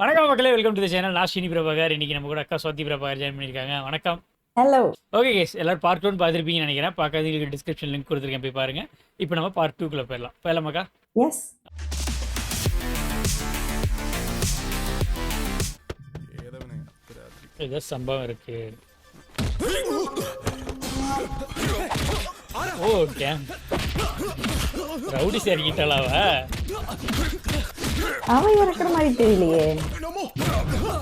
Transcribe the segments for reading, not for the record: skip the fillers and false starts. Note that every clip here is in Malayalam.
வணக்கம் மக்களே, வெல்கம் டு தி சேனல். நான் ஸ்ரீனி பிரபாகர். இன்னைக்கு நம்ம கூட அக்கா ஸ்வாதி பிரபாகர் ஜாயின் பண்ணியிருக்காங்க. வணக்கம். ஹலோ. ஓகே கேஸ், எல்லாரும் பார்ட் 1 பார்த்துருப்பீங்கன்னு நினைக்கிறேன். பார்க்காதவங்களுக்கு டிஸ்கிரிப்ஷன் லிங்க் கொடுத்துருக்கேன், போய் பாருங்க. இப்போ நம்ம பார்ட் 2க்குள்ள போயிடலாமாக்கா? எஸ். ஏதோ சம்பவம் இருக்கு. ஓ டேம், ரவுடி சரிக்கிட்டாளாவ? அவன் இறக்குற மாதிரி தெரியலையே.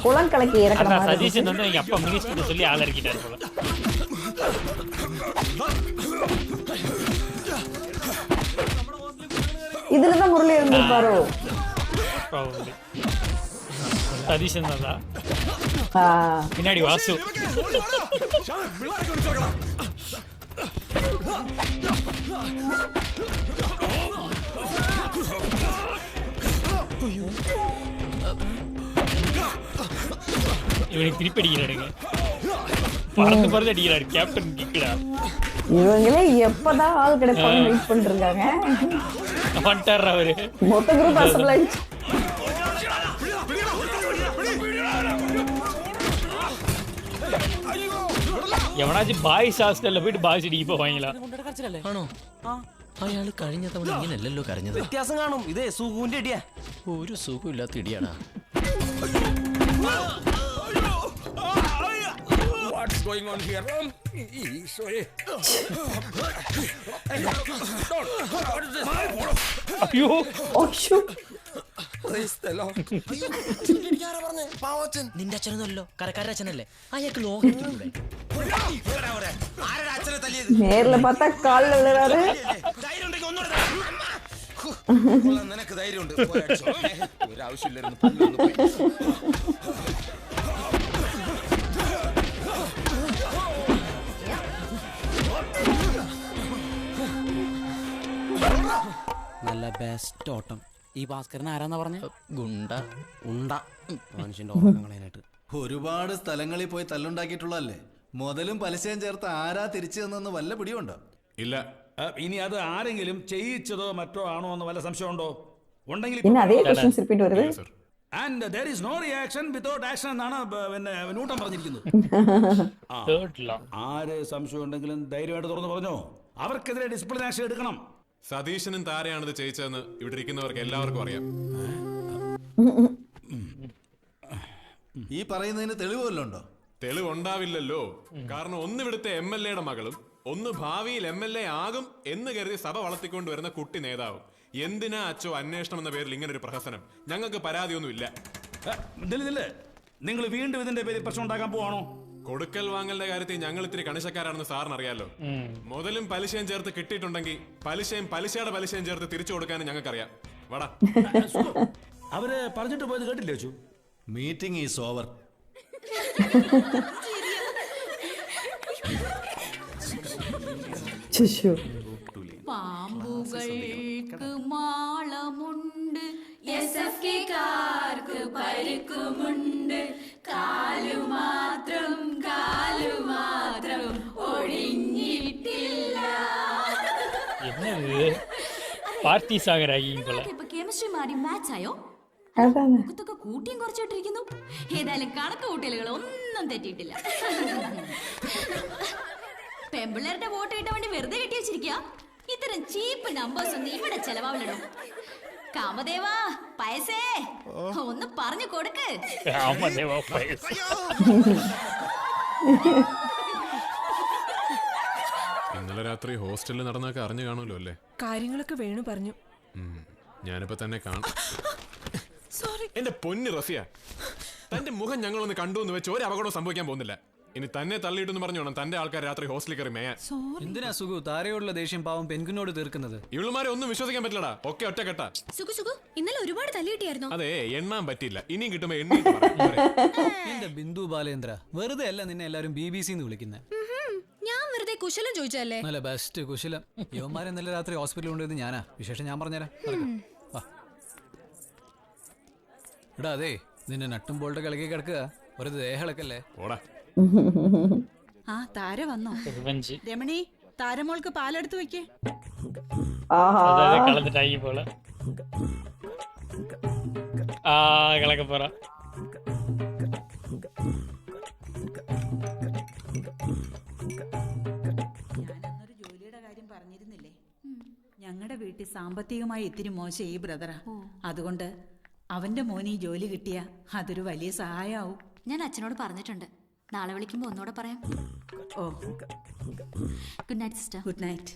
குளம் கலக்கி இறக்குற அதான் மாதிரி. சஜஷன் வந்து எங்க அப்பா மினிஸ்டர் சொல்லி ஆள் இறக்கிட்டாரு போல. இதுலதான் முரளி இருந்திருப்பாரோ? சதீஷன் தான். ஆ, பின்னாடி வாசு. இவனுக்கு திருப்பி அடிக்கிறாருங்க. பறந்து பறந்து அடிக்கிறாரு. கேப்டன் கிக்கடா. இவங்களே எப்பதான் ஆள் கிடைப்பாங்க வெயிட் பண்ணிட்டு இருக்காங்க. வந்துட்டார் அவரு. மொத்த குரூப் அசம்பிள் ஆயிடுச்சு. എവനാച്ച് ബായ്സ് ഹോസ്റ്റലിൽ പോയിട്ട് ബായ്സ് ഇടിക്ക് പോവാങ്ങില്ല. ആണോ? അയാള് കഴിഞ്ഞ തവണ ഇങ്ങനല്ലല്ലോ കരഞ്ഞത്. വ്യത്യാസം കാണും. ഇതേ സുഖുവിന്റെ ഇടിയാ. ഒരു സുഖമില്ലാത്ത ഇടിയാണാ. What's going on here? Sorry. അയ്യോ ഓഷു. നിന്റെ അച്ഛനൊന്നുമല്ലോ, കരക്കാരുടെ അച്ഛനല്ലേ? അയാൾക്ക് ലോകം എടുത്തിട്ടൂടെ? നേരിൽ பார்த்தா கால்ல விழுறாரு. നിനക്ക് ധൈര്യമുണ്ട്. ഒരു ആവശ്യമില്ലായിരുന്നു. നല്ല ബെസ്റ്റ് ഓട്ടം. ഈ ഭാസ്കരൻ ആരാന്നാ പറഞ്ഞ? ഗുണ്ട. ഉണ്ട മനുഷ്യന്റെ ഓട്ടം കളയാനായിട്ട്. ഒരുപാട് സ്ഥലങ്ങളിൽ പോയി തല്ലുണ്ടാക്കിയിട്ടുള്ളതല്ലേ? മുതലും പലിശയും ചേർത്ത് ആരാ തിരിച്ചു തന്നെന്ന് വല്ല പിടിയുണ്ടോ? ഇല്ല. ഇനി അത് ആരെങ്കിലും ചെയ്യിച്ചതോ മറ്റോ ആണോ എന്ന് വല്ല സംശയമുണ്ടോ? ഉണ്ടെങ്കിൽ என்ன அதே क्वेश्चंस ரிப்பீட் வருது? And there is no reaction without action എന്നാണ് പിന്നെ ന്യൂട്ടൺ പറഞ്ഞിരിക്കുന്നത്. ആര് സംശയം ഉണ്ടെങ്കിലും ധൈര്യമായിട്ട് തുറന്നു പറഞ്ഞോ. അവർക്കെതിരെ ഡിസിപ്ലിൻ ആക്ഷൻ എടുക്കണം. സതീശനും താരയാണിത് ചെയ്യിച്ചതെന്ന് ഇവിടെ ഇരിക്കുന്നവർക്ക് എല്ലാവർക്കും അറിയാം. ഈ പറയുന്നതിന് തെളിവ് വല്ലതും ഉണ്ടോ? തെളിവുണ്ടാവില്ലല്ലോ. കാരണം ഒന്ന് ഇവിടുത്തെ MLA യുടെ മകളും ഒന്ന് ഭാവിയിൽ MLA ആകും എന്ന് കരുതി സഭ വളർത്തിക്കൊണ്ടുവരുന്ന കുട്ടി നേതാവും. എന്തിനാ അച്ചോ അന്വേഷണം എന്ന പേരിൽ ഇങ്ങനെ ഒരു പ്രഹസനം? ഞങ്ങൾക്ക് പരാതിയൊന്നുമില്ല. നിങ്ങൾ വീണ്ടും ഇതിന്റെ പേരിൽ പ്രശ്നം ഉണ്ടാക്കാൻ പോവാണോ? കൊടുക്കൽ വാങ്ങലിന്റെ കാര്യത്തിൽ ഞങ്ങൾ ഇത്തിരി കണിശക്കാരാണെന്ന് സാറിന് അറിയാലോ. മുതലും പലിശയും ചേർത്ത് കിട്ടിയിട്ടുണ്ടെങ്കിൽ പലിശയും പലിശയുടെ പലിശയും ചേർത്ത് തിരിച്ചു കൊടുക്കാനും ഞങ്ങൾക്കറിയാം. വടാ. അവര് പറഞ്ഞിട്ട് പോയത് കേട്ടില്ലേ അച്ചു? Meeting is over. ശിശു. പാമ്പുകൾക്ക് മാളമുണ്ട്, എസ്എഫ്കെക്കാർക്ക് പരിക്കുമുണ്ട്. കാലുമാത്രം ഒഴിഞ്ഞിട്ടില്ല. என்னது പാർട്ടി സാഗരായി പോലെ. ഇപ്പൊ കെമിസ്ട്രി മാറി മാച്ച് ആയോ? അതാണ്. മുഖത്തൊക്കെ കൂട്ടിയും കുറച്ചിട്ടിരിക്കുന്നു. ഏതായാലും കണക്ക് കൂട്ടലുകൾ ഒന്നും തെറ്റിയിട്ടില്ല. പെമ്പിള്ളേരുടെ വോട്ട് കിട്ടാൻ വേണ്ടി വെറുതെ കെട്ടി വെച്ചിരിക്കുക. ഇത്തരം ചീപ്പ് നമ്പേഴ്സ് ഒന്നും ഇവിടെ ചെലവാവില്ലടോ. കാമദേവാ, പയസേ ഒന്ന് പറഞ്ഞു കൊടുക്ക്. ഇന്നലെ രാത്രി ഹോസ്റ്റലിൽ നടന്നൊക്കെ അറിഞ്ഞു കാണുമല്ലോ അല്ലേ? കാര്യങ്ങളൊക്കെ വേണു പറഞ്ഞു. ഞാനിപ്പോ തന്നെ കാണും. എന്റെ പൊന്ന് റഫിയ, തന്റെ മുഖം ഞങ്ങളൊന്ന് കണ്ടു എന്ന് വെച്ച് ഒരു അപകടവും സംഭവിക്കാൻ പോകുന്നില്ല. ഇനി തന്നെ തള്ളിയിട്ടെന്ന് പറഞ്ഞു വേണം തന്റെ ആൾക്കാർ രാത്രി ഹോസ്റ്റലിൽ കയറി മേയാൻ. എന്തിനാ സുഖു താരയോടുള്ള ദേഷ്യം പാവം പെൻകുനോട് തീർക്കുന്നത്? ഇവളുമാരെ ഒന്നും വിശ്വസിക്കാൻ പറ്റില്ലടാ. ഒക്കെ ഒറ്റക്കെട്ടാ. സുഖു ഇന്നലെ ഒരുപാട് തല്ലിയിട്ടായിരുന്നു. അതെ, എണ്ണാൻ പറ്റില്ല. ഇനിയും കിട്ടുമ്പോ എണ്ണിട്ട് പറയാം. എന്റെ ബിന്ദു ബാലേന്ദ്ര, വെറുതെ അല്ല നിന്നെ എല്ലാരും BBC വിളിക്കുന്നത്. ഞാൻ വെറുതെ കുശലം ചോദിച്ചല്ലേ. നല്ല ബെസ്റ്റ് കുശലം. യുവമാരെ ഇന്നലെ രാത്രി ഹോസ്പിറ്റലിൽ കൊണ്ടുപോയത് ഞാനാ. വിശേഷം ഞാൻ പറഞ്ഞുതരാം. ഇടാ അതെ, നിന്നെ നട്ടും ബോൾട്ട് കളിക്കി കിടക്കുക. ഒരു ദേഹളക്കല്ലേ. ഓടാ. ആ താര വന്നോ? രമണി, താരമോൾക്ക് പാലെടുത്ത് വെക്കേ. கலந்துட்டாங்க போல. கலக்க போறான். ഞാനന്നൊരു ജോലിയുടെ കാര്യം പറഞ്ഞിരുന്നില്ലേ? ഞങ്ങളുടെ വീട്ടിൽ സാമ്പത്തികമായി ഇത്തിരി മോശം ഈ ബ്രദറാ. അതുകൊണ്ട് അവന്റെ മോന് ഈ ജോലി കിട്ടിയ അതൊരു വലിയ സഹായമാവും. ഞാൻ അച്ഛനോട് പറഞ്ഞിട്ടുണ്ട്. നാളെ വിളിക്കുമ്പോ ഒന്നുകൂടെ പറയാം. Oh, good night sister. Good night.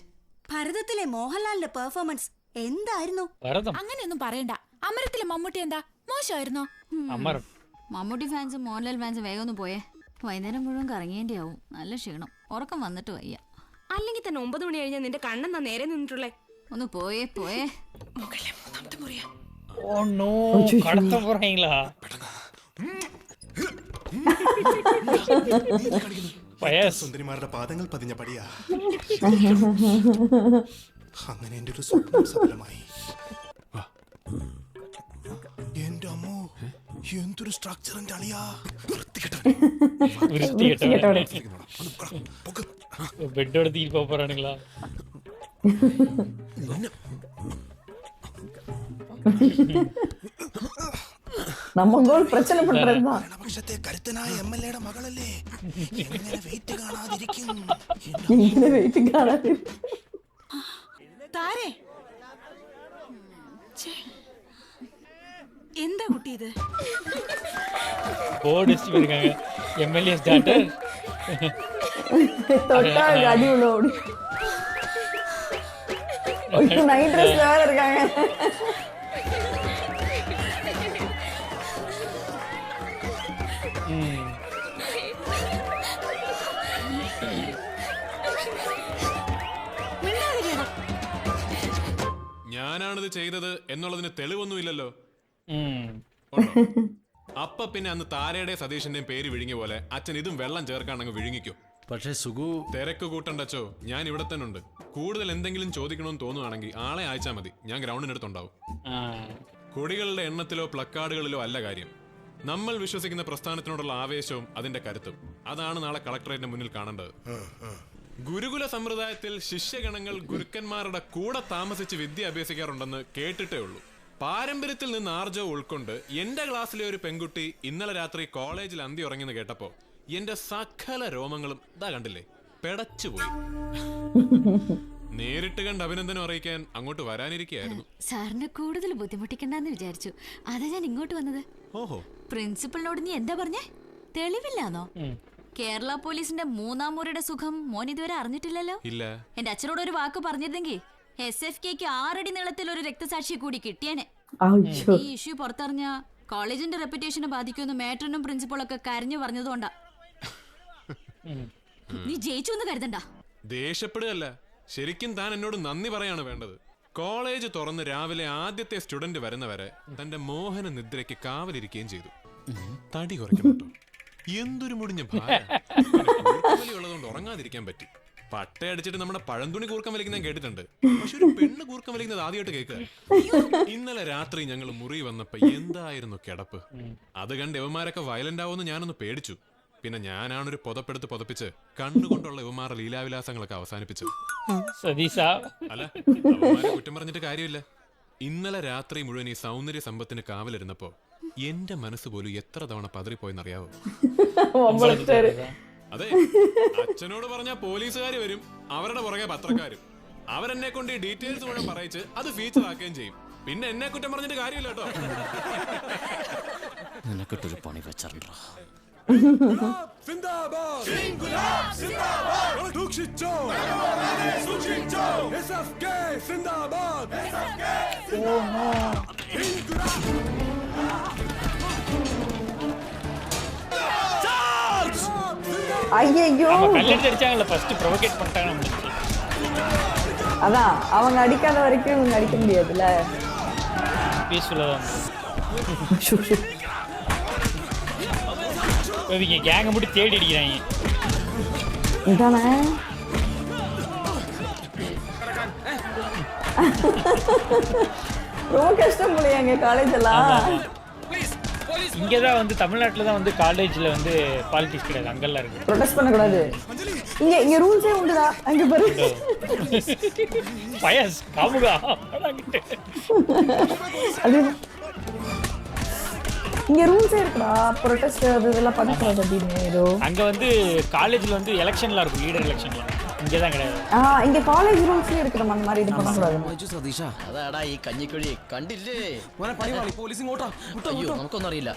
ഭരതത്തിലെ മോഹൻലാലിന്റെ പെർഫോമൻസ് എന്തായിരുന്നു? ഭരതം അങ്ങനെയൊന്നും പറയണ്ട. അമരത്തിലെ മമ്മൂട്ടി എന്താ മോശമായിരുന്നോ? അമരം. മമ്മൂട്ടി ഫാൻസും മോഹൻലാൽ ഫാൻസും വേഗം ഒന്ന് പോയേ. വൈകുന്നേരം മുഴുവൻ കറങ്ങേണ്ടി ആവും. നല്ല ക്ഷീണം. ഉറക്കം വന്നിട്ട് വയ്യ. അല്ലെങ്കിൽ തന്നെ 9 മണി കഴിഞ്ഞാൽ നിന്റെ കണ്ണെന്നാ നേരെ നിന്നിട്ടുള്ളേ. ഒന്ന് പോയേ പോയേ. മുകളിലെ 3ാമത്തെ മുറിയാ. Oh no, കടത്ത പോறீங்களா? സുന്ദരിമാരുടെ പാദങ്ങൾ പതിഞ്ഞ പടിയാ. അങ്ങനെ എന്റെ ഒരു സ്വപ്നം സഫലമായി. എന്റെ അമ്മോ, എന്തൊരു സ്ട്രക്ചറിന്റെ അളിയാ. ബെഡോட தீ போறானுங்களா? நம்ம கோல் பிரச்சனை பண்றதுதான். പക്ഷത്തെ കരുത്തനായ എംഎൽഎയുടെ മകളല്ലേ, എങ്ങനെ വെയിറ്റ് കാണാതിരിക്കും? ഇങ്ങനെ വെയിറ്റ് കാണാതെ. താരേ, എന്താ കുട്ടി ഇത്? போர்டு வச்சு இருக்காங்க. MLA starter. தொட்டா அடி உள்ள ஓடி. நைட் ட்ரெஸ்ல வேற இருக்காங்க. ഞാനാണിത് ചെയ്തത് എന്നുള്ളതിന് തെളിവൊന്നുമില്ലല്ലോ. അപ്പ പിന്നെ അന്ന് താരയുടെ സതീഷിന്റെയും പേര് വിഴുങ്ങിയ പോലെ അച്ഛൻ ഇതും വെള്ളം ചേർക്കാണെങ്കിൽ വിഴുങ്ങിക്കും. പക്ഷേ സുഖു തിരക്ക് കൂട്ടണ്ടച്ചോ, ഞാൻ ഇവിടെ തന്നെ ഉണ്ട്. കൂടുതൽ എന്തെങ്കിലും ചോദിക്കണമെന്ന് തോന്നുവാണെങ്കിൽ ആളെ അയച്ചാൽ മതി, ഞാൻ ഗ്രൗണ്ടിനടുത്തുണ്ടാവും. കൊടികളുടെ എണ്ണത്തിലോ പ്ലക്കാർഡുകളിലോ അല്ല കാര്യം, നമ്മൾ വിശ്വസിക്കുന്ന പ്രസ്ഥാനത്തിനോടുള്ള ആവേശവും അതിന്റെ കരുത്തും. അതാണ് നാളെ കളക്ടറേറ്റിന്റെ മുന്നിൽ കാണേണ്ടത്. ഗുരുകുല സമ്പ്രദായത്തിൽ ശിഷ്യഗണങ്ങൾ ഗുരുക്കന്മാരുടെ കൂടെ താമസിച്ച് വിദ്യ അഭ്യസിക്കാറുണ്ടെന്ന് കേട്ടിട്ടേ ഉള്ളൂ. പാരമ്പര്യത്തിൽ നിന്ന് ആർജവം ഉൾക്കൊണ്ട് എന്റെ ക്ലാസ്സിലെ ഒരു പെൺകുട്ടി ഇന്നലെ രാത്രി കോളേജിൽ അന്തി ഉറങ്ങിന്ന് കേട്ടപ്പോ എന്റെ സകല രോമങ്ങളും ഇതാ കണ്ടില്ലേ, പെടച്ചുപോയി. നേരിട്ട് കണ്ട് അഭിനന്ദനം അറിയിക്കാൻ അങ്ങോട്ട് വരാനിരിക്കുകയായിരുന്നു. സാറിനെ കൂടുതൽ ബുദ്ധിമുട്ടിക്കണ്ടെന്ന് വിചാരിച്ചു. അതാ ഞാൻ ഇങ്ങോട്ട് വന്നത്. ഓഹോ, പ്രിൻസിപ്പളിനോട് നീ എന്താ പറഞ്ഞേ? തെളിവില്ലാന്നോ? കേരള പോലീസിന്റെ 3-ാം മുറിയുടെ സുഖം മോൻ ഇതുവരെ അറിഞ്ഞിട്ടില്ലല്ലോ. ഇല്ല. എന്റെ അച്ഛനോട് ഒരു വാക്ക് പറഞ്ഞിരുന്നെങ്കിൽ SFKക്ക് 6 അടി നീളത്തിൽ ഒരു രക്തസാക്ഷിയെ കൂടി കിട്ടിയേനെ. ഈ ഇഷ്യൂ പുറത്തറിഞ്ഞ കോളേജിന്റെ റെപ്യൂട്ടേഷനെ ബാധിക്കുമെന്ന് മേട്രനും പ്രിൻസിപ്പളൊക്കെ കരഞ്ഞു പറഞ്ഞതുകൊണ്ടാ. നീ ജയിച്ചു എന്ന് കരുതണ്ട. ദേഷ്യപ്പെടുകയല്ല, ശരിക്കും താൻ എന്നോട് നന്ദി പറയാണ് വേണ്ടത്. കോളേജ് തുറന്ന് രാവിലെ ആദ്യത്തെ സ്റ്റുഡന്റ് വരുന്നവരെ തന്റെ മോഹന നിദ്രയ്ക്ക് കാവലിരിക്കുകയും ചെയ്തു. തടി കുറയ്ക്കണം കേട്ടോ. എന്തൊരു മുടിഞ്ഞ ഉള്ളതുകൊണ്ട് ഉറങ്ങാതിരിക്കാൻ പറ്റി. പട്ടയടിച്ചിട്ട് നമ്മുടെ പഴന്തുണി കൂർക്കം വലിക്കുന്ന കേട്ടിട്ടുണ്ട്, പക്ഷെ ഒരു പെണ്ണ് കൂർക്കം വലിക്കുന്നത് ആദ്യമായിട്ട് കേൾക്കുക. ഇന്നലെ രാത്രി ഞങ്ങൾ മുറി വന്നപ്പോ എന്തായിരുന്നു കിടപ്പ്. അത് കണ്ട് ഇവന്മാരൊക്കെ വയലന്റ് ആവുമെന്ന് ഞാനൊന്ന് പേടിച്ചു. പിന്നെ ഞാനാണൊരു പുതപ്പെടുത്ത് കണ്ണുകൊണ്ടുള്ള ഇവന്മാരുടെ ലീലാവിലാസങ്ങളൊക്കെ അവസാനിപ്പിച്ചു. അല്ല, അവന്മാരെ കുറ്റം പറഞ്ഞിട്ട് കാര്യമില്ല. ഇന്നലെ രാത്രി മുഴുവൻ ഈ സൗന്ദര്യ സമ്പത്തിന് കാവലിരുന്നപ്പോ എന്റെ മനസ്സ് പോലും എത്ര തവണ പതറിപ്പോയെന്നറിയാവോ? അതെ, അച്ഛനോട് പറഞ്ഞ പോലീസുകാർ വരും, അവരുടെ പുറകെ പത്രക്കാരും. അവരെന്നെ കൊണ്ട് ഈ ഡീറ്റെയിൽസ് മുഴുവൻ പറയിച്ച് അത് ഫീച്ചർ ആക്കുകയും ചെയ്യും. പിന്നെ എന്നെ കുറ്റം പറഞ്ഞിട്ട് കാര്യമില്ല കേട്ടോ. നിനക്കിട്ടൊരു പണി വെച്ചോ. ஐயோ, கல்லடிச்சாங்கல ஃபர்ஸ்ட் ப்ரோவோகேட் பண்ணிட்டாங்க. அதான் அவங்க அடிக்காத வரைக்கும் இவங்க அடிக்க முடியாதுல்ல. பீஸ்ஃபுல்லா தான். இவங்க கேங்க முடி தேடி அடிக்கிறாங்க. இதானே ரொம்ப கஷ்டம் போலயாங்க காலேஜ் எல்லாம். இங்கே தான் வந்து தமிழ்நாட்டில் தான் வந்து காலேஜில் வந்து பாலிடிக்ஸ் கிடையாது, அங்கெல்லாம் இருக்கு. ப்ரொடெஸ்ட் பண்ணக்கூடாது. இங்கே ரூல்ஸே உண்டுடா. அங்கே பாரு, பயஸ் காமுகா. அது இங்க ரூல்ஸே இருக்குடா, ப்ரொடெஸ்ட் அது இதெல்லாம் பண்ணக்கூடாது அப்படின்னு ஏதோ. அங்க வந்து காலேஜ்ல வந்து எலெக்ஷன்லாம் இருக்கும், லீடர் எலெக்ஷன்லாம். இங்கே தான் கிடையாது. இங்க காலேஜ் ரூல்ஸ்லயே இருக்கு நம்ம அந்த மாதிரி இது பண்ணக்கூடாது. സതീഷ അതാടാ ഈ കഞ്ഞിക്കുഴി കണ്ടില്ലേ? പോലീസ് ഇങ്ങോട്ടാ. അയ്യോ നമുക്കൊന്നും അറിയില്ല.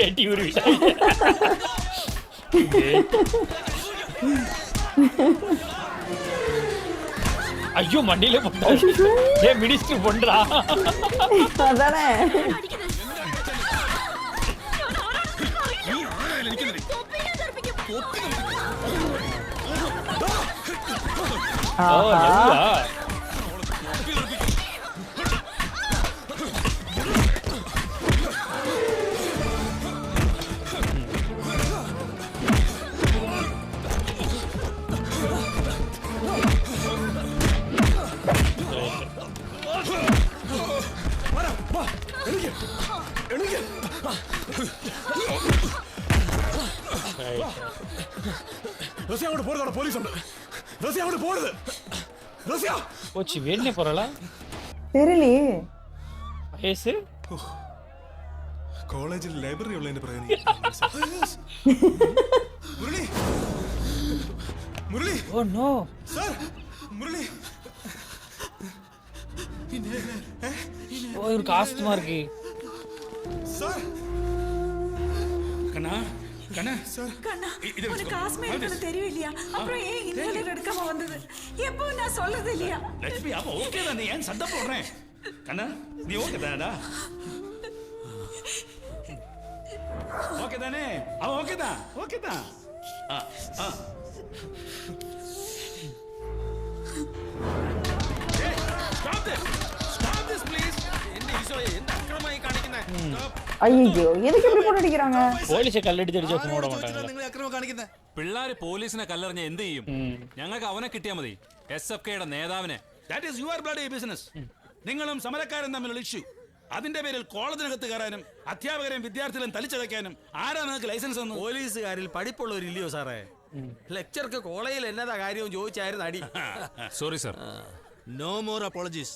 ஏட்டி ஒரு ஐயோ மண்ணில போட்டா மினிஸ்டர் பண்றா அதானே. ரஷ்யா கூட போறதோட போலீஸ் ഉണ്ട്. ரஷ்யா கூட போறது. ரஷ்யா போச்சு வேணே போறல. தெரியலையே. வயசு കോളേജിൽ ലൈബ്രറി ഉള്ളതിന്റെ പ്രയോജനം. Murali Murali oh no sir Murali ஓ ஒரு காஸ்ட்மா இருக்கு. சார் கண்ணா கண்ணா சார் கண்ணா ஒரு காஸ்மேருக்கு தெரியலையா? அப்புறம் ஏன் இன்ஹேலர் எடுக்காம வந்தது? எப்போ நான் சொல்லது இல்லையா? லட்சுமி அப்ப ஓகே தான், நீ ஏன் சண்டை போடுறேன்? கண்ணா நீ ஓகே தானடா? ஓகே தானே? அவன் ஓகே தான், ஓகே தான். ஐயோ எதுக்கு இப்படி போட்டு அடிக்கிறாங்க? പോലീസ് കല്ലെടുത്ത് അടിച്ചാൽ പോടാ മാട്ടാங்க. നിങ്ങൾ അക്രമം കാണിക്കുന്നത് പിള്ളേര് പോലീസിനെ കല്ലെറിഞ്ഞ എന്ത് ചെയ്യും? ഞങ്ങൾക്ക് അവനെ കിട്ടിയാൽ മതി, SFKയുടെ നേതാവിനെ. That is your bloody business. നിങ്ങളും സമരക്കാരും തമ്മിലുള്ള ഇഷ്യൂ. അതിന്റെ പേരിൽ കോളേജിനകത്ത് കയറാനും അധ്യാപകരെയും വിദ്യാർത്ഥികളെയും തലിച്ചതയ്ക്കാനും ആരാ നിങ്ങൾക്ക് ലൈസൻസ് തന്നു? പോലീസുകാരിൽ പഠിപ്പുള്ളവരില്ലയോ സാറേ? ലെക്ചർക്ക് കോളേജിൽ എന്നതാ കാര്യവും ചോദിച്ചായിരുന്നു അടി. Sorry sir. No more apologies.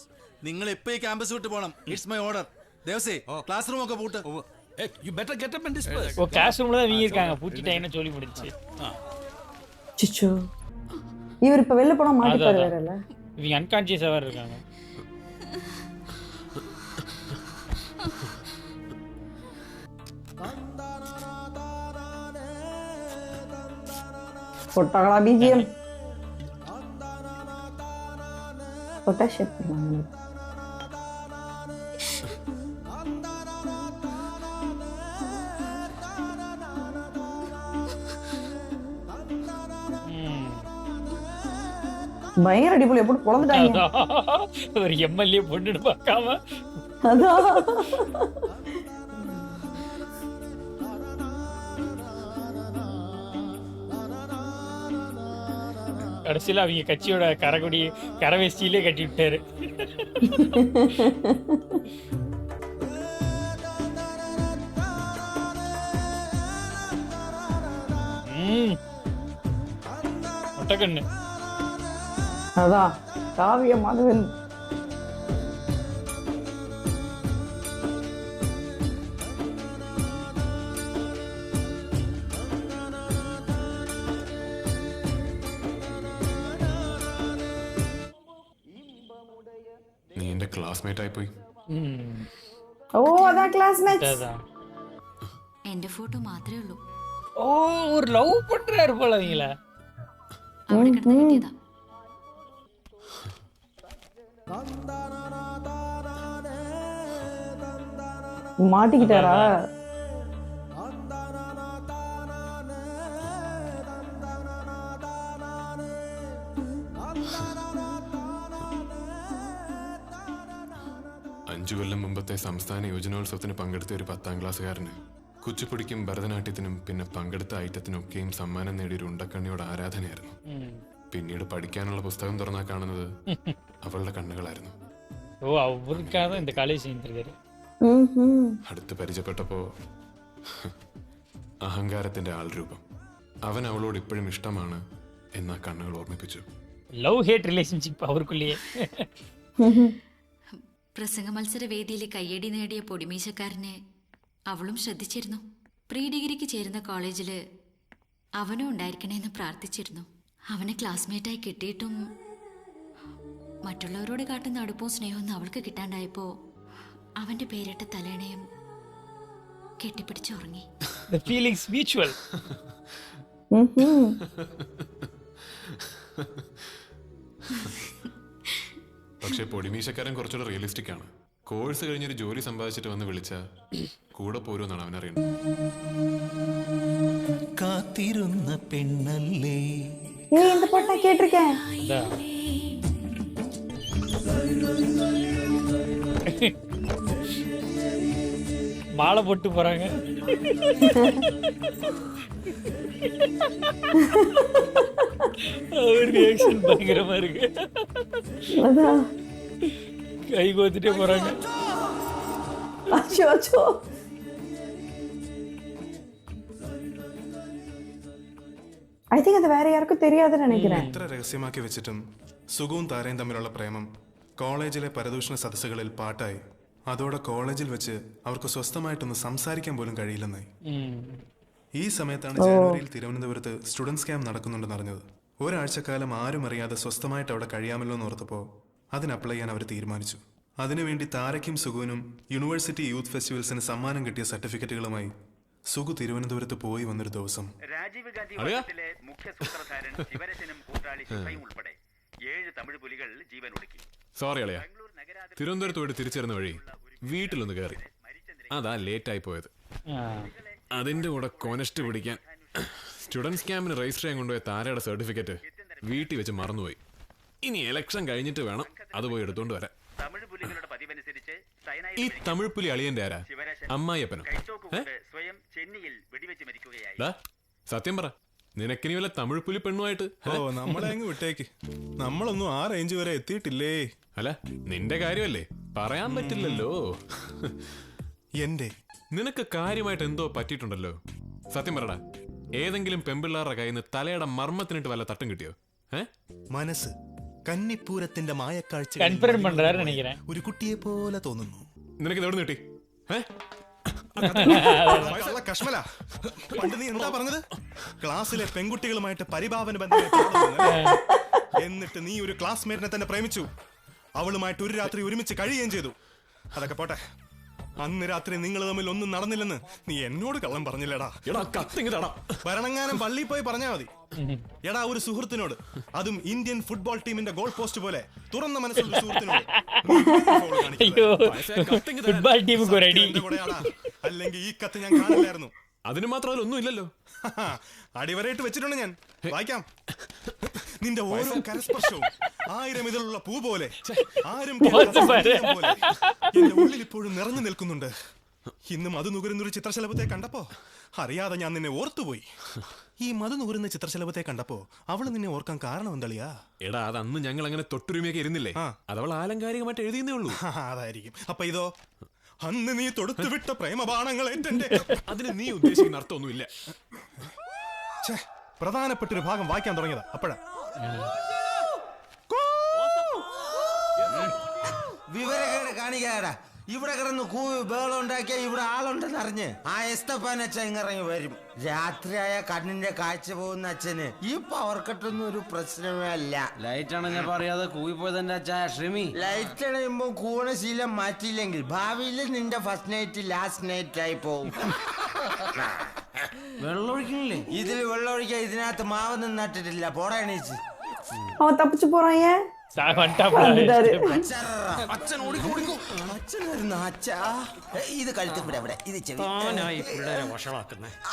നിങ്ങൾ ഇപ്പൊ ഈ ക്യാമ്പസ് വിട്ട് പോകണം. It's my order. ദേവസേ ക്ലാസ് റൂം ഒക്കെ പൂട്ട്. You better get up and disperse. ஓ கிளாஸ் ரூம்ல தான் வீங்க இருக்காங்க, பூட்டிட்டாங்கன்னு சொல்லி முடிச்சு. சிச்சோ இவர் இப்ப வெளில போனா மாட்டிப்பாரு வேற இல்ல. இவங்க அன்கான்ஷியஸா வேற இருக்காங்க. போட்டாங்களா BGM? போட்டா ஷேப் பண்ணாங்க. பயங்கர அடிப்பொலி எப்படி பொளந்துட்டாங்க. ஒரு எம்எல்ஏ பொண்ணுன்னு பார்க்காம அதான் கடைசியில் அவங்க கட்சியோட கரகுடி கரவேஷ்டியிலே கட்டி விட்டாரு. ஒட்டக்கண்ணு அதான் காவிய மாதவன். നീ എന്റെ ക്ലാസ്മേറ്റ് ആയി പോയി. ഓ അതാ ക്ലാസ്മേറ്റ്. എന്റെ ഫോട്ടോ മാത്രമേ ഉള്ളൂ. ஓ ஒரு லவ் பண்றாரு போல அவங்கள. അവിടെ കിടന്ന് കിട്ടിയതാ. மாட்டிக்கிட்டாரா? അഞ്ചു കൊല്ലം മുമ്പത്തെ സംസ്ഥാന യുവജനോത്സവത്തിന് പങ്കെടുത്ത ഒരു 10ാം ക്ലാസ്സുകാരന് കുച്ചിപ്പുടിക്കും ഭരതനാട്യത്തിനും പിന്നെ പങ്കെടുത്ത ഐറ്റത്തിനൊക്കെയും സമ്മാനം നേടിയൊരു ഉണ്ടക്കണ്ണിയോട് ആരാധനയായിരുന്നു. പിന്നീട് പഠിക്കാനുള്ള പുസ്തകം തുറന്നാ കാണുന്നത് അവളുടെ കണ്ണുകളായിരുന്നു. ഓ അവർക്കാണ് இந்த காலேஜ் சேர்ந்திருக்காரு. അടുത്ത് പരിചയപ്പെട്ടപ്പോ അഹങ്കാരത്തിന്റെ ആൾരൂപം. അവൻ അവളോട് ഇപ്പോഴും ഇഷ്ടമാണ്, എന്നാ കണ്ണുകൾ ഓർമ്മിപ്പിച്ചു. ലവ് ഹേറ്റ് റിലേഷൻഷിപ്പ് അവർക്കുള്ളേ. പ്രസംഗ മത്സര വേദിയിൽ കയ്യടി നേടിയ പൊടിമീശക്കാരനെ അവളും ശ്രദ്ധിച്ചിരുന്നു. പ്രീ ഡിഗ്രിക്ക് ചേരുന്ന കോളേജിൽ അവനും ഉണ്ടായിരിക്കണേന്ന് പ്രാർത്ഥിച്ചിരുന്നു. അവനെ ക്ലാസ്മേറ്റായി കിട്ടിയിട്ടും മറ്റുള്ളവരോട് കാട്ടുന്ന അടുപ്പവും സ്നേഹവും അവൾക്ക് കിട്ടാണ്ടായപ്പോൾ അവൻ്റെ പേരിട്ട തലേണയും കെട്ടിപ്പിടിച്ചുറങ്ങി. The feelings mutual. പക്ഷെ പൊടിമീശക്കാരൻ കുറച്ചുകൂടെ റിയലിസ്റ്റിക് ആണ്. കോഴ്സ് കഴിഞ്ഞൊരു ജോലി സമ്പാദിച്ചിട്ട് വന്ന് വിളിച്ച കൂടെ പോരുമെന്നാണ് അവനറിയുന്നത്. കാത്തിരുന്ന പെണ്ണല്ലേ. இந்த பாட்டை கேட்டிருக்கேன். மாலை போட்டு போறாங்க. அவர் ரியாக்ஷன் பயங்கரமா இருக்கு. அதான் கை கோத்துட்டே போறாங்க. அச்சோ அச்சோ. ഐ തിങ്ക് അത് വേറെ ആർക്കും தெரியாதுன்னு நினைக்கிறேன். എത്ര രഹസ്യമാക്കി വെച്ചിട്ടും സുഖവും താരയും തമ്മിലുള്ള പ്രേമം കോളേജിലെ പരദൂഷണ സദസ്സുകളിൽ പാട്ടായി. അതോടെ കോളേജിൽ വെച്ച് അവർക്ക് സ്വസ്ഥമായിട്ടൊന്ന് സംസാരിക്കാൻ പോലും കഴിയില്ലെന്നായി. ഈ സമയത്താണ് ജനുവരിയിൽ തിരുവനന്തപുരത്ത് സ്റ്റുഡൻസ് ക്യാമ്പ് നടക്കുന്നുണ്ടെന്ന് അറിഞ്ഞത്. ഒരാഴ്ചക്കാലം ആരും അറിയാതെ സ്വസ്ഥമായിട്ട് അവിടെ കഴിയാമല്ലോ എന്ന് ഓർത്തപ്പോൾ അതിന് അപ്ലൈ ചെയ്യാൻ അവർ തീരുമാനിച്ചു. അതിനുവേണ്ടി താരയ്ക്കും സുഖുവിനും യൂണിവേഴ്സിറ്റി യൂത്ത് ഫെസ്റ്റിവൽസിന് സമ്മാനം കിട്ടിയ സർട്ടിഫിക്കറ്റുകളുമായി സുഖു തിരുവനന്തപുരത്ത് പോയി വന്നൊരു ദിവസം രാജീവ് ഗാന്ധി വധത്തിലെ മുഖ്യ സൂത്രധാരൻ ശിവരശനും കൂട്ടാളി ശിവയും ഉൾപ്പെടെ 7 തമിഴ് പുലികൾ ജീവൻ ഒടുക്കി. സോറി അളിയ, തിരുവനന്തപുരത്ത് പോയിട്ട് തിരിച്ചറിഞ്ഞ വഴി വീട്ടിലൊന്ന് കയറി. അതാ ലേറ്റായി പോയത്. അതിന്റെ കൂടെ കോനസ്റ്റ് പിടിക്കാൻ സ്റ്റുഡൻസ് ക്യാമ്പിന് രജിസ്റ്റർ ചെയ്യാൻ കൊണ്ടുപോയ താരയുടെ സർട്ടിഫിക്കറ്റ് വീട്ടിൽ വെച്ച് മറന്നുപോയി. ഇനി ഇലക്ഷൻ കഴിഞ്ഞിട്ട് വേണം അത് പോയി എടുത്തോണ്ട് വരാൻ. ഈ തമിഴ് പുലി അളിയന്റെ ആരാ? അമ്മായിയപ്പനോ? സത്യം പറ, നിനക്കിനി വല്ല തമിഴ് പുലി പെണ്ണുമായിട്ട്? നമ്മളെ അങ്ങ് വിട്ടേക്ക്, നമ്മളൊന്നും ആ റേഞ്ച് വരെ എത്തിയിട്ടില്ലേ. അല്ല, നിന്റെ കാര്യമല്ലേ, പറയാൻ പറ്റില്ലല്ലോ. എന്റെ നിനക്ക് കാര്യമായിട്ട് എന്തോ പറ്റിയിട്ടുണ്ടല്ലോ. സത്യം പറടാ, ഏതെങ്കിലും പെമ്പിള്ളാരുടെ കയ്യിൽ നിന്ന് തലയുടെ മർമ്മത്തിനിട്ട് വല്ല തട്ടും കിട്ടിയോ? മനസ്സ് കന്നിപ്പൂരത്തിന്റെ മായക്കാഴ്ച ഒരു കുട്ടിയെ പോലെ തോന്നുന്നു. നിനക്ക് എവിടെ കിട്ടി? കശ്മല, പണ്ട് നീ എന്താ പറഞ്ഞത്? ക്ലാസ്സിലെ പെൺകുട്ടികളുമായിട്ട് പരിഭാവന ബന്ധം, എന്നിട്ട് നീ ഒരു ക്ലാസ്മേറ്റിനെ തന്നെ പ്രേമിച്ചു. അവളുമായിട്ട് ഒരു രാത്രി ഒരുമിച്ച് കഴിയുകയും ചെയ്തു. അതൊക്കെ പോട്ടെ, അന്ന് രാത്രി നിങ്ങൾ തമ്മിൽ ഒന്നും നടന്നില്ലെന്ന് നീ എന്നോട് കള്ളം പറഞ്ഞില്ലടാ. ഭരണങ്ങാനം പള്ളിയിൽ പോയി പറഞ്ഞാ മതി. എടാ, ഒരു സുഹൃത്തിനോട്, അതും ഇന്ത്യൻ ഫുട്ബോൾ ടീമിന്റെ ഗോൾ പോസ്റ്റ് പോലെ തുറന്ന മനസ്സുള്ള സുഹൃത്തിനോട്, അല്ലെങ്കിൽ ഈ കത്ത് ഞാൻ കാണില്ലായിരുന്നു. അതിന് മാത്രം ഒന്നും ഇല്ലല്ലോ. അടിവരയിട്ട് വെച്ചിട്ടുണ്ട് ഞാൻ. വായിക്കാം. നിന്റെ ഓരോ കരസ്പർശവും 1000 ഇതിലുള്ള പൂ പോലെ, ആരും എന്റെ ഉള്ളിൽ ഇപ്പോഴും നിറഞ്ഞു നിൽക്കുന്നുണ്ട്. ഇന്ന് മധു നുകരുന്നൊരു ചിത്രശലഭത്തെ കണ്ടപ്പോ അറിയാതെ ഞാൻ നിന്നെ ഓർത്തുപോയി. ഈ മധു നുകരുന്ന ചിത്രശലഭത്തെ കണ്ടപ്പോ അവള് നിന്നെ ഓർക്കാൻ കാരണം എന്തളിയാ? എടാ, അത് അന്ന് ഞങ്ങൾ അങ്ങനെ തൊട്ടുരുമയൊക്കെ ഇരുന്നില്ലേ, അതവൾ ആലങ്കാരികമായിട്ട് എഴുതിയെന്നേ ഉള്ളൂ. അതായിരിക്കും. അപ്പൊ ഇതോ, അന്ന് നീ തൊടുത്തുവിട്ട പ്രേമബാണങ്ങൾ അതിന് നീ ഉദ്ദേശിക്കുന്ന അർത്ഥമൊന്നുമില്ല. പ്രധാനപ്പെട്ടൊരു ഭാഗം വായിക്കാൻ തുടങ്ങിയതാ അപ്പോഴാ. വിവരക്കേട് കാണിക്കാടാ. ഇവിടെ കിടന്ന് കൂവി ബേളം ഉണ്ടാക്കിയ ഇവിടെ ആളുണ്ടെന്ന് അറിഞ്ഞ് ആ എസ്തപ്പാൻ അച്ഛൻ ഇങ്ങിറങ്ങി വരും. രാത്രിയായ കണ്ണിന്റെ കാഴ്ച പോകുന്ന അച്ഛന് ഈ പവർ കട്ടൊന്നും ഒരു പ്രശ്നമേ അല്ല. ലൈറ്റ് അണഞ്ഞ പറയാതെ കൂവി പോയതെന്റെ അച്ഛാ ക്ഷമി. ലൈറ്റ് അണയുമ്പോ കൂവണ ശീലം മാറ്റിയില്ലെങ്കിൽ ഭാവിയിൽ നിന്റെ ഫസ്റ്റ് നൈറ്റ് ലാസ്റ്റ് നൈറ്റ് ആയി പോകും. വെള്ളം ഒഴിക്കണില്ലേ? ഇതിൽ വെള്ളം ഒഴിക്കാൻ ഇതിനകത്ത് മാവൊന്നും നട്ടിട്ടില്ല. പോടാ എണീച്ച്. അവൻ തപ്പിച്ചു പോறான். ഇത് കഴുത്തിവിടെ, ഇത് ചെവി.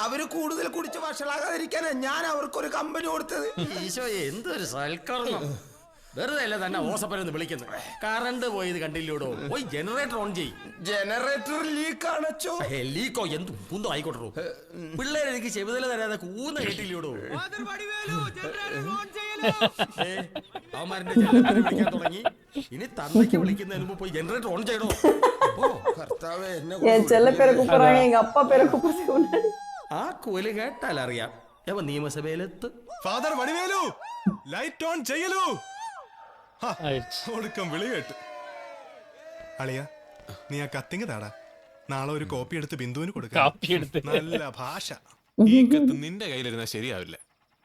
അവര് കൂടുതൽ കുടിച്ച് വഷളാകാതിരിക്കാനാ ഞാൻ അവർക്കൊരു കമ്പനി കൊടുത്തത്. ഈശോ, എന്തൊരു സൽക്കരണം. വെറുതെ അല്ല തന്നെ ഓസപ്പരന്ന് വിളിക്കുന്നത്. കറണ്ട് പോയത് കണ്ടില്ലൂടോ. പോയി ജനറേറ്റർ ഓൺ ചെയ്യും. ജനറേറ്റർ ലീക്ക് ആണോ? ലീക്കോ എന്ത് കുന്തോ ആയിക്കോട്ടോ. പിള്ളേരെ എനിക്ക് ചെവിതല തരാതെ കൂന്ന കേട്ടില്ലൂടോ. അവന്മാരുടെ ജനറേറ്റർ വിളിക്കാൻ തുടങ്ങി. ഇനി തന്നയ്ക്ക് വിളിക്കുന്നതിന് മുമ്പ് പോയി ജനറേറ്റർ ഓൺ ചെയ്യണോ? ആ കൂലി കേട്ടാൽ അറിയാം നിയമസഭയിലെത്ത്. ഫാദർ വടിവേലു ലൈറ്റ് ഓൺ ചെയ്യലൂ. ഒടുക്കം വിളി കേട്ട്. അളിയ നീ ആ കത്തിങ് താടാ, നാളെ ഒരു കോപ്പി എടുത്ത് ബിന്ദുവിന് കൊടുക്കാം. നല്ല ഭാഷ. ഈ കത്ത് നിന്റെ കയ്യിലിരുന്നാൽ ശരിയാവില്ല.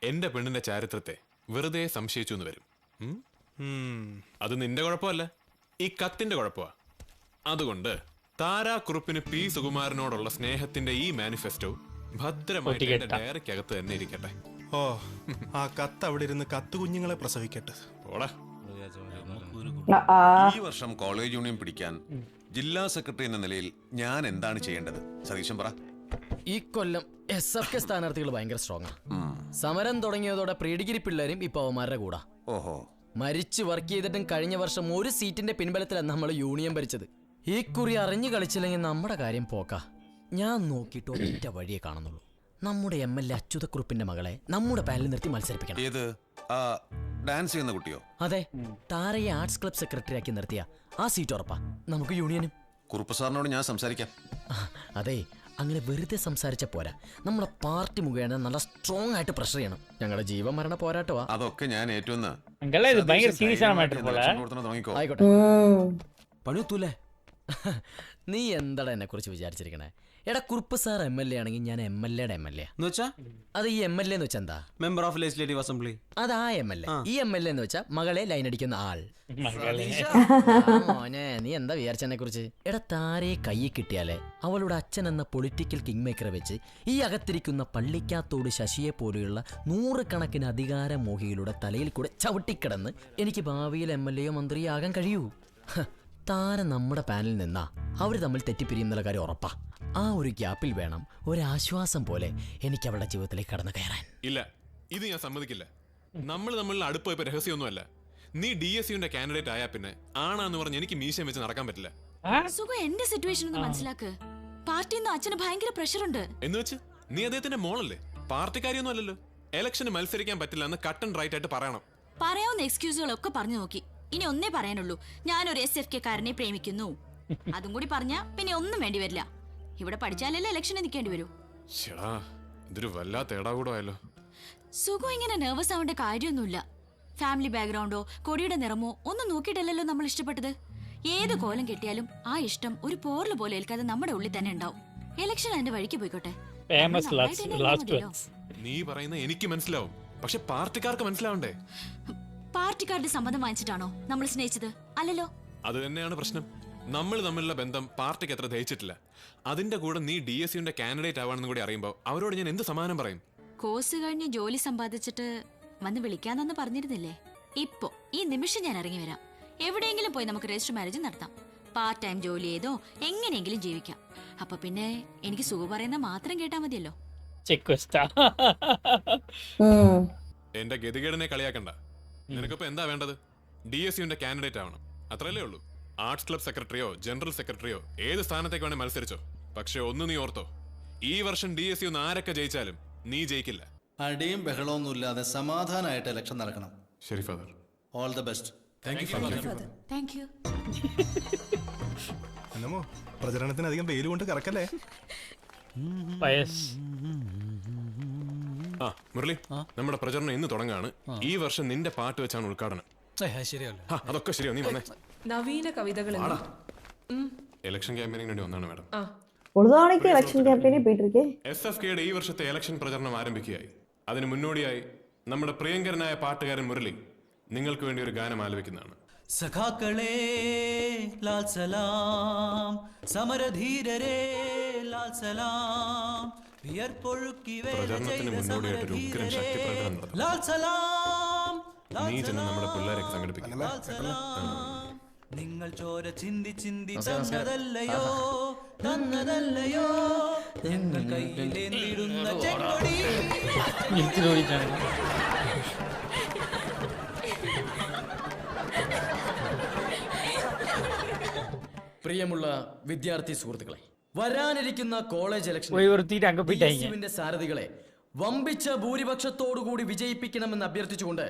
എന്റെ പെണ്ണിന്റെ ചാരിത്രത്തെ വെറുതെ സംശയിച്ചു എന്ന് വരും. അത് നിന്റെ കുഴപ്പമല്ല, ഈ കത്തിന്റെ കുഴപ്പമാ. അതുകൊണ്ട് താരാക്കുറുപ്പിന് പി സുകുമാരനോടുള്ള സ്നേഹത്തിന്റെ ഈ മാനിഫെസ്റ്റോ ഭദ്രമായിട്ട് എന്റെ ഡയറിക്കകത്ത് തന്നെ ഇരിക്കട്ടെ. ഓ, ആ കത്ത് അവിടെ ഇരുന്ന് കത്ത് കുഞ്ഞുങ്ങളെ പ്രസവിക്കട്ടെ. ഓടാ. ഈ വർഷം കോളേജ് യൂണിയൻ പിടിക്കാൻ ജില്ലാ സെക്രട്ടറി എന്ന നിലയിൽ ഞാൻ എന്താണ് ചെയ്യേണ്ടത്? സതീശൻ പറ. ഈ കൊല്ലം SFK സ്ഥാനാർത്ഥികൾ ഭയങ്കര സ്ട്രോങ് ആണ്. സമരം തുടങ്ങിയതോടെ പ്രീ ഡിഗ്രി പിള്ളേരും ഇപ്പൊ അവന്മാരുടെ കൂടാ. ഓഹോ. മരിച്ചു വർക്ക് ചെയ്തിട്ടും കഴിഞ്ഞ വർഷം ഒരു സീറ്റിന്റെ പിൻബലത്തിലാണ് നമ്മൾ യൂണിയൻ ഭരിച്ചത്. ഈ കുറി അറിഞ്ഞു കളിച്ചില്ലെങ്കിൽ നമ്മുടെ കാര്യം പോക്കാ. ഞാൻ നോക്കിയിട്ട് ഒറ്റ വഴിയെ കാണുന്നുള്ളൂ. നമ്മുടെ MLA അച്യുതക്കുറുപ്പിന്റെ മകളെ നമ്മുടെ പാനലിൽ നിർത്തി മത്സരിപ്പിക്കണം. ഏത് ഡാൻസ് ചെയ്യുന്ന കുട്ടിയോ? അതെ, താരയെ ആർട്സ് ക്ലബ് സെക്രട്ടറി ആക്കി നിർത്തിയ ആ സീറ്റ് ഉറപ്പാ നമുക്ക് യൂണിയനും. കുറുപ്പ് സാറിനോട് ഞാൻ സംസാരിക്കാം. അതെ, അങ്ങനെ വെറുതെ സംസാരിച്ച പോരാ, നമ്മുടെ പാർട്ടി മുഖേന നല്ല സ്ട്രോങ് ആയിട്ട് പ്രഷർ ചെയ്യണം. ഞങ്ങളുടെ ജീവൻ മരണ പോരാട്ടമാ. അതൊക്കെ ഞാൻ ഏറ്റുവെന്ന്. ആയിക്കോട്ടെ, പണിയൊത്തൂലേ. നീ എന്താടാ എന്നെ കുറിച്ച് വിചാരിച്ചിരിക്കണേ? എടാ, കുറുപ്പ് സാർ MLA ആണെങ്കിൽ ഞാൻ MLAയുടെ MLA. അത് ഈ MLA എന്ന് വെച്ചാ എന്താ? Member of legislative assembly. അത് ആ MLA. ഈ MLA എന്ന് വെച്ചാ മകളെ ലൈൻ അടിക്കുന്ന ആൾ. മോനെ, നീ എന്താ വിചാരിച്ചെന്നെ കുറിച്ച്? എടാ, താരയെ കയ്യിൽ കിട്ടിയാലേ അവളുടെ അച്ഛൻ എന്ന പൊളിറ്റിക്കൽ കിങ് മേക്കറെ വെച്ച് ഈ അകത്തിരിക്കുന്ന പള്ളിക്കാത്തോട് ശശിയെ പോലെയുള്ള 100 കണക്കിന് അധികാരമോഹികളുടെ തലയിൽ കൂടെ ചവിട്ടിക്കിടന്ന് എനിക്ക് ഭാവിയിൽ MLAയോ മന്ത്രിയോ ആകാൻ കഴിയൂ. താരം നമ്മുടെ പാനലിൽ നിന്നാ അവർ തമ്മിൽ തെറ്റിപ്പിരിയുന്നുള്ള കാര്യം ഉറപ്പാ. ആ ഒരു ഗ്യാപ്പിൽ വേണം ഒരാശ്വാസം പോലെ എനിക്ക് അവളുടെ ജീവിതത്തിലേക്ക് കടന്നു കയറാൻ. ഇല്ല, ഇത് ഞാൻ സമ്മതിക്കില്ല. നമ്മൾ തമ്മിലുള്ള അടുപ്പം ഇപ്പൊ രഹസ്യമൊന്നുമല്ല. നീ DSUന്റെ കാൻഡിഡേറ്റ് ആയാ പിന്നെ ആണാന്ന് പറഞ്ഞ് എനിക്ക് മീശം വെച്ച് നടക്കാൻ പറ്റില്ല. സുഖം, എന്റെ സിറ്റുവേഷൻ ഒന്ന് മനസ്സിലാക്ക്. പാർട്ടിന്ന് അച്ഛന് ഭയങ്കര പ്രഷർ ഉണ്ട്. എന്ന് വെച്ച് നീ അദ്ദേഹത്തിന്റെ മോളല്ലേ? പാർട്ടിക്കാരിയൊന്നും അല്ലല്ലോ. ഇലക്ഷന് മത്സരിക്കാൻ പറ്റില്ല എന്ന് കട്ട് ആൻഡ് റൈറ്റ് ആയിട്ട് പറയണം. പറയാവുന്ന എക്സ്ക്യൂസുകളൊക്കെ പറഞ്ഞു നോക്കി. ഇനി ഒന്നേ പറയാനുള്ളൂ, ഞാനൊരു SFK കാരനെ പ്രേമിക്കുന്നു. അതും കൂടി പറഞ്ഞാ പിന്നെ ഒന്നും വേണ്ടി വരില്ല. ഇവിടെ പഠിച്ചാലല്ലേ ഇലക്ഷന് നിൽക്കേണ്ടി വരൂ. ഇതൊരു വല്ലാത്ത ഏടാകൂടമായല്ലോ. സുഖം, ഇങ്ങനെ നെർവസ് ആവേണ്ട കാര്യമൊന്നുമില്ല. ഫാമിലി ബാക്ക്ഗ്രൗണ്ടോ കൊടിയുടെ നിറമോ ഒന്നും നോക്കിയിട്ടല്ലല്ലോ നമ്മൾ ഇഷ്ടപ്പെട്ടത്. ഏത് കോലം കെട്ടിയാലും ആ ഇഷ്ടം ഒരു പോർല് പോലെ ഏൽക്കാതെ നമ്മുടെ ഉള്ളിൽ തന്നെ ഉണ്ടാവും. ഇലക്ഷൻ അതിന്റെ വഴിക്ക് പോയിക്കോട്ടെ. നീ പറയുന്ന എനിക്ക് മനസ്സിലാവും, പക്ഷെ പാർട്ടിക്കാർക്ക് മനസ്സിലാവണ്ടേ? പാർട്ടിക്കാരുടെ സമ്മതം വാങ്ങിച്ചിട്ടാണോ നമ്മൾ സ്നേഹിച്ചത്? അല്ലല്ലോ. അത് തന്നെയാണ് പ്രശ്നം. നമ്മൾ തമ്മിലുള്ള ബന്ധം പാർട്ടിക്ക് അത്ര ദഹിച്ചിട്ടില്ല. അതിന്റെ കൂടെ നീ DSUന്റെ കാൻഡിഡേറ്റ് ആവാണെന്ന് കൂടി അറിയുമ്പോൾ അവരോട് ഞാൻ എന്ത് സമാധാനം പറയും? കോഴ്സ് കഴിഞ്ഞ് ജോലി സമ്പാദിച്ചിട്ട് വന്ന് വിളിക്കാന്നെന്ന് പറഞ്ഞിരുന്നില്ലേ? ഇപ്പോ ഈ നിമിഷം ഞാൻ ഇറങ്ങി വരാം. എവിടെയെങ്കിലും പോയി നമുക്ക് രജിസ്റ്റർ മാരേജ് നടത്താം. പാർട്ട് ടൈം ജോലി ചെയ്തോ എങ്ങനെയെങ്കിലും ജീവിക്കാം. അപ്പൊ പിന്നെ എനിക്ക് സുഖം പറയുന്ന മാത്രം കേട്ടാ മതിയല്ലോ. എന്റെ ഗതികേടിനെ കളിയാക്കണ്ട. നിനക്കിപ്പോ എന്താ വേണ്ടത്? DSUന്റെ കാൻഡിഡേറ്റ് ആവണം, അത്രയല്ലേ ഉള്ളൂ. ആർട്സ് ക്ലബ് സെക്രട്ടറിയോ ജനറൽ സെക്രട്ടറിയോ ഏത് സ്ഥാനത്തേക്ക് വേണേ മത്സരിച്ചോ. പക്ഷെ ഒന്ന് നീ ഓർത്തോ, ഈ വർഷം DSU ആരൊക്കെ ജയിച്ചാലും നീ ജയിക്കില്ല. അടിയും ബഹളമൊന്നും ഇല്ലാതെ സമാധാനമായിട്ട് ഇലക്ഷൻ നടക്കണം. ശരി father. All the best. Thank you. എന്നമോ പ്രചരണത്തിന് അധികം വെയിൽ കൊണ്ട് കറക്കല്ലേ. മുരളി, നമ്മുടെ പ്രചരണം ഇന്ന് തുടങ്ങാണ്. ഈ വർഷം നിന്റെ പാട്ട് വെച്ചാണ് ഉദ്ഘാടനം. അതൊക്കെ ശരിയോ? നീ വന്നേ. നവീന കവിതകൾ ഇലക്ഷൻ ക്യാമ്പയിനിന് വേണ്ടി വന്നാണ് മാഡം. SFKയുടെ ഈ വർഷത്തെ ഇലക്ഷൻ പ്രചരണം ആരംഭിക്കുകയായി. അതിന് മുന്നോടിയായി നമ്മുടെ പ്രിയങ്കരനായ പാട്ടുകാരൻ മുരളി നിങ്ങൾക്ക് വേണ്ടി ഒരു ഗാനം ആലപിക്കുന്നതാണ്. സഖാക്കളേ ലാൽ സലാം, സമരധീരരേ ലാൽ സലാം, പ്രചരണത്തിന് മുന്നോടിയായിട്ട് ഒരു ഉഗ്രൻ ശക്തി പ്രകടനം നടത്തും. നീ ചെന്ന് നമ്മുടെ പിള്ളേരൊക്കെ സംഘടിപ്പിക്കും. നിങ്ങൾ ചോര ചിന്തി ചിന്തി തന്നതല്ലയോ തന്നതല്ലയോ ഞങ്ങൾ കയ്യിലേന്തിടുന്ന ചെങ്കൊടി. പ്രിയമുള്ള വിദ്യാർത്ഥി സുഹൃത്തുക്കളെ, വരാനിരിക്കുന്ന കോളേജ് ഇലക്ഷൻ സാരഥികളെ വമ്പിച്ച ഭൂരിപക്ഷത്തോടുകൂടി വിജയിപ്പിക്കണമെന്ന് അഭ്യർത്ഥിച്ചുകൊണ്ട്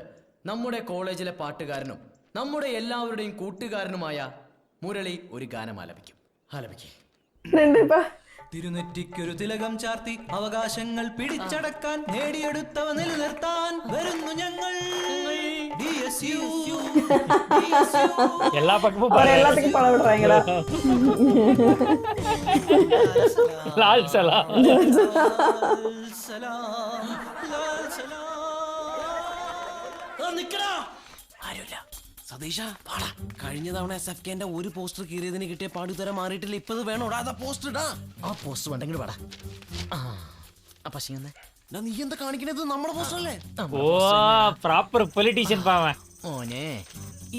നമ്മുടെ കോളേജിലെ പാട്ടുകാരനും നമ്മുടെ എല്ലാവരുടെയും കൂട്ടുകാരനുമായ മുരളി ഒരു ഗാനം ആലപിക്കും. തിരുനെറ്റിക്കൊരു തിലകം ചാർത്തി അവകാശങ്ങൾ പിടിച്ചടക്കാൻ നേടിയെടുത്തവ നിലനിർത്താൻ വരുന്നു ഞങ്ങൾ DSU. எல்லா பக்கமும் அவர் எல்லாத்துக்கும் படம் விடுறாங்களா? லால் சலாம். ആരുമില്ല സതീഷ പാടാ കഴിഞ്ഞ തവണ SFKന്റെ ഒരു പോസ്റ്റർ കീറിയതിന് കിട്ടിയ പാടുതരം മാറിയിട്ടില്ല. ഇപ്പത് വേണോടാ അതാ പോസ്റ്റർ ഇടാ. ആ പോസ്റ്റ് വേണ്ടെങ്കിൽ പാടാ. പക്ഷേ നീ എന്താ കാണിക്കണത്? നമ്മുടെ പോസ്റ്റർ അല്ലേ? ഓ പ്രോപ്പർ പൊളിറ്റീഷ്യൻ പാവൻ. ഓനെ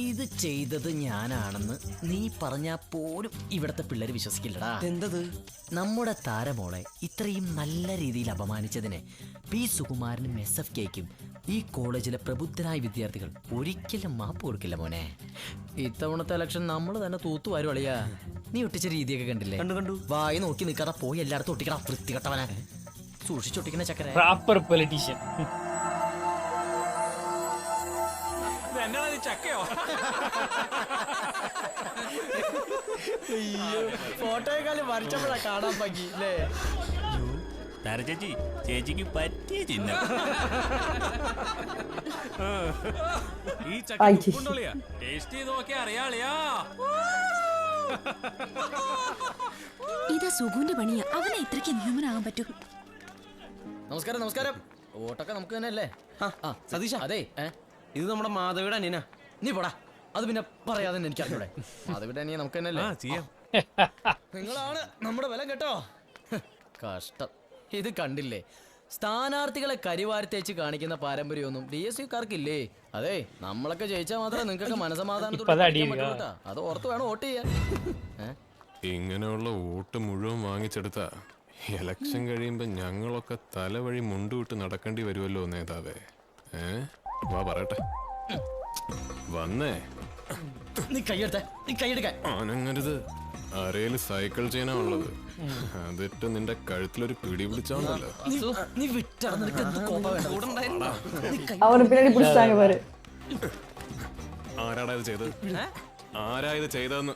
ഇത് ചെയ്തത് ഞാനാണെന്ന് നീ പറഞ്ഞാ പോലും ഇവിടത്തെ പിള്ളേര് വിശ്വസിക്കില്ലടാ. എന്തത്? നമ്മുടെ താരമോളെ ഇത്രയും നല്ല രീതിയിൽ അപമാനിച്ചതിന് പി സുകുമാരനും SFKക്കും ഈ കോളേജിലെ പ്രബുദ്ധരായ വിദ്യാർത്ഥികൾ ഒരിക്കലും മാപ്പ് കൊടുക്കില്ല മോനെ. ഇത്തവണത്തെ ഇലക്ഷൻ നമ്മൾ തന്നെ തൂത്തുവാരും അളിയാ. നീ ഒട്ടിച്ച രീതിയൊക്കെ കണ്ടില്ലേ? കണ്ടു. വായി നോക്കി നിൽക്കാതെ പോയി എല്ലായിടത്തും ഒട്ടിക്കടാ വൃത്തികെട്ടവനെ. സൂക്ഷിച്ചൊട്ടിക്കണ ചക്കര. Proper politician. ചക്കയോ? ഫോട്ടോയെക്കാളും വരച്ചപ്പോഴാ കാണാൻ പറ്റി അല്ലേ? ചേച്ചി ചേച്ചിക്ക് പറ്റിയ ചിഹ്നം. ഈ ചക്ക ടേസ്റ്റ് ചെയ്ത് നോക്കിയാ അറിയാളിയാ. ഇതാ സുഗുന്റെ പണിയാ. അവനെ ഇത്രയ്ക്ക് ഹ്യൂമനാകാൻ പറ്റൂ. നമസ്കാരം നമസ്കാരം. വോട്ടൊക്കെ നമുക്ക് തന്നെ അല്ലേ? സതീഷ അതെ ഇത് നമ്മുടെ മാധവിയുടെ അനിയനാ. നീ പോടാ. അത് പിന്നെ പറയാതെ എനിക്ക് അറിഞ്ഞൂടെ? മാധവിയുടെ അനിയൻ നമുക്ക് തന്നെ അല്ലേ? നിങ്ങളാണ് നമ്മുടെ ബലം കേട്ടോ. കഷ്ടം. ഇത് കണ്ടില്ലേ? സ്ഥാനാർത്ഥികളെ കരിവാരത്തേച്ച് കാണിക്കുന്ന പാരമ്പര്യമൊന്നും DSUക്കാർക്കില്ലേ? അതെ നമ്മളൊക്കെ ജയിച്ചാൽ മാത്രമേ നിങ്ങൾക്കൊക്കെ മനസമാധാനത്തോടെ അത് ഓർത്ത് വേണം വോട്ട് ചെയ്യാൻ. ഇങ്ങനെയുള്ള വോട്ട് മുഴുവൻ വാങ്ങിച്ചെടുത്ത ഇലക്ഷൻ കഴിയുമ്പോ ഞങ്ങളൊക്കെ തലവഴി മുണ്ടുവിട്ട് നടക്കേണ്ടി വരുമല്ലോ നേതാവേ. വാ പറയട്ടെ. വന്നേ. നീ കൈയെടുത്തേ. നീ കൈയെടുക്കാൻ ആനങ്ങരുത്. അരയില് സൈക്കിൾ ചെയ്യാനാ ഉള്ളത്. അതിട്ട് നിന്റെ കഴുത്തിലൊരു പിടി പിടിച്ചാണല്ലോ. നീ അവന് പിന്നാടി പിടിച്ചാங்க பாரு. ആരാടാ ഇത് ചെയ്തത്? ആരാ ഇത് ചെയ്തതെന്ന്?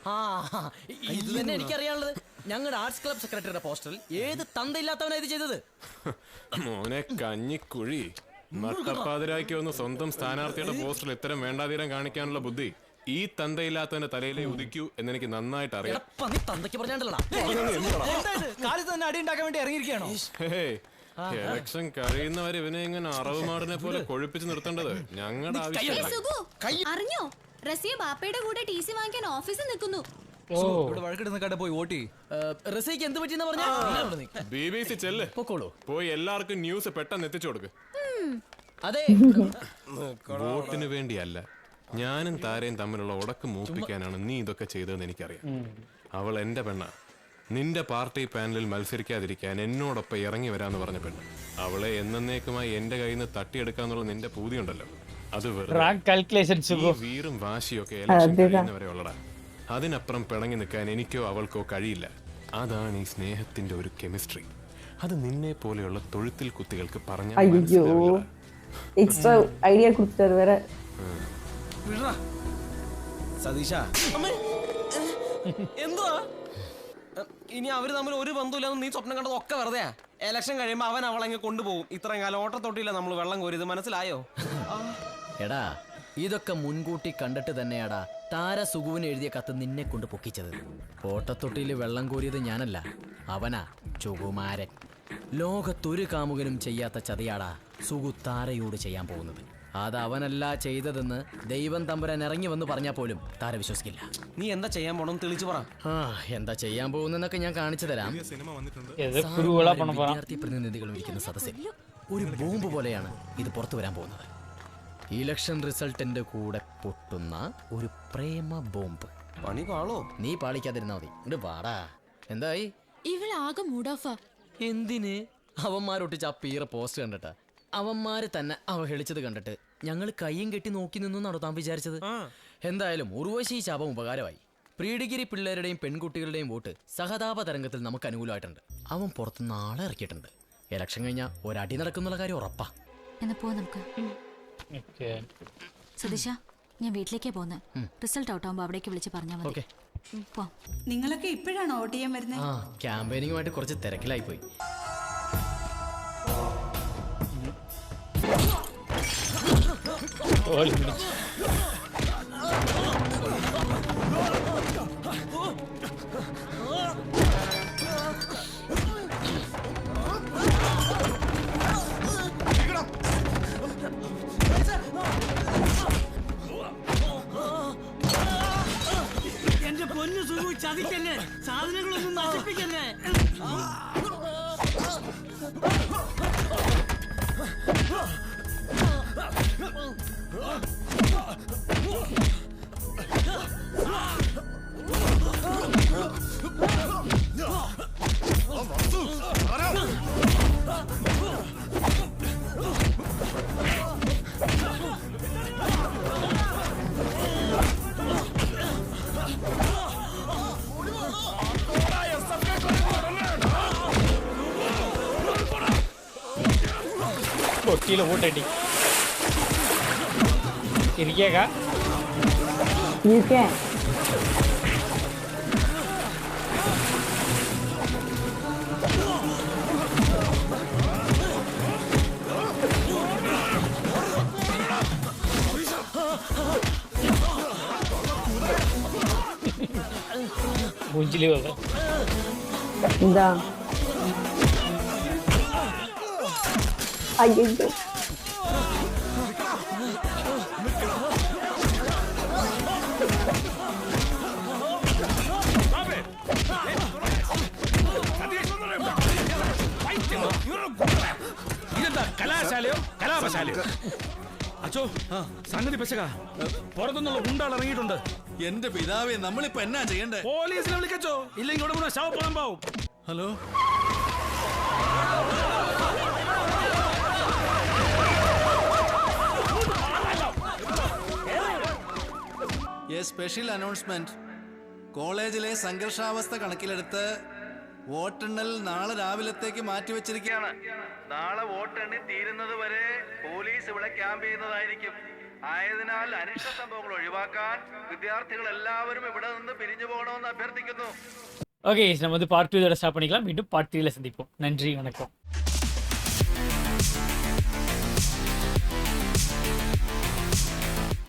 ഇത് തന്നെ എനിക്കറിയാനുള്ളത്. ഞങ്ങളുടെ ആർട്സ് ക്ലബ് സെക്രട്ടറിയുടെ പോസ്റ്ററിൽ ഏത് തന്തയില്ലാത്തവനാ ഇത് ചെയ്തത്? മോനെ കഞ്ഞിക്കുഴി. നട്ടപ്പാതിരാക്കി വന്ന് സ്വന്തം സ്ഥാനാർത്ഥിയുടെ പോസ്റ്ററിൽ ഇത്തരം വേണ്ടാതീരം കാണിക്കാനുള്ള ബുദ്ധി ഈ തന്തയില്ലാത്തവന്റെ തലയിലേ ഉദിക്കൂ എന്നെനിക്ക് നന്നായിട്ട് അറിയാം. ഇലക്ഷൻ കഴിയുന്നവരെ ഇവനെ ഇങ്ങനെ അറവുമാടിനെ പോലെ കൊഴുപ്പിച്ച് നിർത്തേണ്ടത് ഞങ്ങളുടെ ആവശ്യം. അറിഞ്ഞോ റസിയ ബാപ്പയുടെ കൂടെ TC വാങ്ങിക്കാൻ ഓഫീസിൽ നിൽക്കുന്നു. BBC ചെല്ല്. പോയി എല്ലാവർക്കും ന്യൂസ് പെട്ടെന്ന് എത്തിച്ചു കൊടുക്ക്. വോട്ടിന് വേണ്ടിയല്ല, ഞാനും താരയും തമ്മിലുള്ള ഉടക്ക് മൂപ്പിക്കാനാണ് നീ ഇതൊക്കെ ചെയ്തതെന്ന് എനിക്കറിയാം. അവൾ എന്റെ പെണ്ണ. നിന്റെ പാർട്ടി പാനലിൽ മത്സരിക്കാതിരിക്കാൻ എന്നോടൊപ്പം ഇറങ്ങി വരാന്ന് പറഞ്ഞ പെണ്ണ്. അവളെ എന്നേക്കുമായി എന്റെ കയ്യിൽ നിന്ന് തട്ടിയെടുക്കാന്നുള്ള നിന്റെ പൂതിയുണ്ടല്ലോ, അത് വീറും വാശിയൊക്കെ ഇലക്ഷൻ കഴിയുന്നവരെ ഉള്ളടാ. അതിനപ്പുറം പിണങ്ങി നിൽക്കാൻ എനിക്കോ അവൾക്കോ കഴിയില്ല. അതാണ് ഈ സ്നേഹത്തിന്റെ ഒരു കെമിസ്ട്രി. അത് നിന്നെ പോലെയുള്ള തൊഴുത്തിൽ കുത്തികൾക്ക് പറഞ്ഞാൽ എക്സ്ട്രാ ഐഡിയ കൊടുത്തിട്ട് വേറെ. സതീഷ എന്തുവാ? ഇനി അവര് തമ്മിൽ ഒരു ബന്ധമില്ലാന്ന് നീ സ്വപ്നം കണ്ടത് ഒക്കെ വെറുതെയാ. ഇലക്ഷൻ കഴിയുമ്പോ അവൻ അവളെങ്ങ് കൊണ്ടുപോകും. ഇത്രയും കാലം ഓട്ടത്തൊട്ടില്ല നമ്മൾ വെള്ളം കോരിയത്, മനസ്സിലായോ? എടാ ഇതൊക്കെ മുൻകൂട്ടി കണ്ടിട്ട് തന്നെയാടാ താര സുഗുവിന് എഴുതിയ കത്ത് നിന്നെ കൊണ്ട് പൊക്കിച്ചത്. ഓട്ടത്തൊട്ടിയിൽ വെള്ളം കോരിയത് ഞാനല്ല, അവനാ സുകുമാരൻ. ലോകത്തൊരു കാമുകനും ചെയ്യാത്ത ചതിയാടാ സുഗു താരയോട് ചെയ്യാൻ പോകുന്നത്. അത് അവനല്ല ചെയ്തതെന്ന് ദൈവം തമ്പുരാൻ ഇറങ്ങി വന്ന് പറഞ്ഞാൽ പോലും താര വിശ്വസിക്കില്ല. നീ എന്താ ചെയ്യാൻ പോണെന്ന് തെളിച്ചു പറ. എന്താ ചെയ്യാൻ പോകുന്നൊക്കെ ഞാൻ കാണിച്ചു തരാം. വിദ്യാർത്ഥി പ്രതിനിധികളും ഇരിക്കുന്ന സദസ്സിൽ ഒരു ബോംബ് പോലെയാണ് ഇത് പുറത്തു വരാൻ പോകുന്നത്. ഇലക്ഷൻ റിസൾട്ടിന്റെ കൂടെ പൊട്ടുന്ന ഒരു പ്രേമ ബോംബ്. പണി പാളോ? നീ പാളിക്കാതിരുന്നാ മതി. ഇത് പാടാ. എന്തായി? ഇവളാകെ മൂഡ് ഓഫാ. എന്തിന്? അവന്മാരൊട്ടിച്ച് ആ പീറ പോസ്റ്റ് കണ്ടിട്ടാ. അവന്മാര് തന്നെ അവഹേളിച്ചത് കണ്ടിട്ട് ഞങ്ങൾ കയ്യും കെട്ടി നോക്കി നിന്നു നടത്താൻ വിചാരിച്ചത്. എന്തായാലും ഉർവശി ശാപം ഉപകാരമായി. പ്രീ ഡിഗ്രി പിള്ളേരുടെയും പെൺകുട്ടികളുടെയും വോട്ട് സഹതാപ തരംഗത്തിൽ നമുക്ക് അനുകൂലമായിട്ടുണ്ട്. അവൻ പുറത്തുനിന്ന് ആളെ ഇറക്കിയിട്ടുണ്ട്. ഇലക്ഷൻ കഴിഞ്ഞാൽ ഒരടി നടക്കുന്നുള്ള കാര്യം ഉറപ്പാ. എന്നാ പോ നമുക്ക്. സതീഷ ഞാൻ വീട്ടിലേക്കേ പോന്നെ. റിസൾട്ട് ഔട്ട് ആവുമ്പോ അവിടേക്ക് വിളിച്ച് പറഞ്ഞാൽ മതി. നിങ്ങളൊക്കെ ഇപ്പോഴാണോ വോട്ട് ചെയ്യാൻ വരുന്നത്? ആ ക്യാമ്പയിനിങ്ങുമായിട്ട് കുറച്ച് തിരക്കിലായി പോയി. എന്റെ പൊന്നു സുഖു, ചതിക്കല്ലേ, സാധനങ്ങളൊന്നും നശിപ്പിക്കല്ലേ. കൊച്ചിയിലെ വോട്ടടി ഇരിക്കേക്കാ ഇരിക്കേ. മുഞ്ചില് വക എന്താ? അയ്യോ ഇതെന്താ കലാശാലയോ കലാപശാലയോ? അച്ചോ, സംഗതി പെശക, പുറത്തുനിന്നുള്ള ഗുണ്ടാൾ ഇറങ്ങിയിട്ടുണ്ട്. എന്റെ പിതാവേ, നമ്മളിപ്പോ എന്നാ ചെയ്യണ്ടേ? പോലീസിനെ വിളിക്കച്ചോ, ഇല്ലെങ്കിൽ ഇവിടെ മുഴുവൻ ശവപ്പണം പാവും. Hello, special announcement. കോളേജിലെ സംഘർഷാവസ്ഥ കണക്കിലെടുത്ത് വോട്ടെണ്ണൽ നാളെ രാവിലത്തേക്ക് മാറ്റിവെച്ചിരിക്കുകയാണ്. നാളെ വോട്ടെണ്ണി തീരുന്നത് വരെ പോലീസ് ഇവിടെ ക്യാമ്പ് ചെയ്യുന്നതായിരിക്കും. ആയതിനാൽ അനിഷ്ട സംഭവങ്ങൾ ഒഴിവാക്കാൻ വിദ്യാർത്ഥികൾ എല്ലാവരും ഇവിടെ നിന്ന് പിരിഞ്ഞു പോകണമെന്ന് അഭ്യർത്ഥിക്കുന്നു. ஓகே, நம்ம வந்து பார்ட் 2 இதோட ஸ்டாப் பண்ணிக்கலாம். மீண்டும் பார்ட் 3ல சந்திப்போம். நன்றி, வணக்கம்.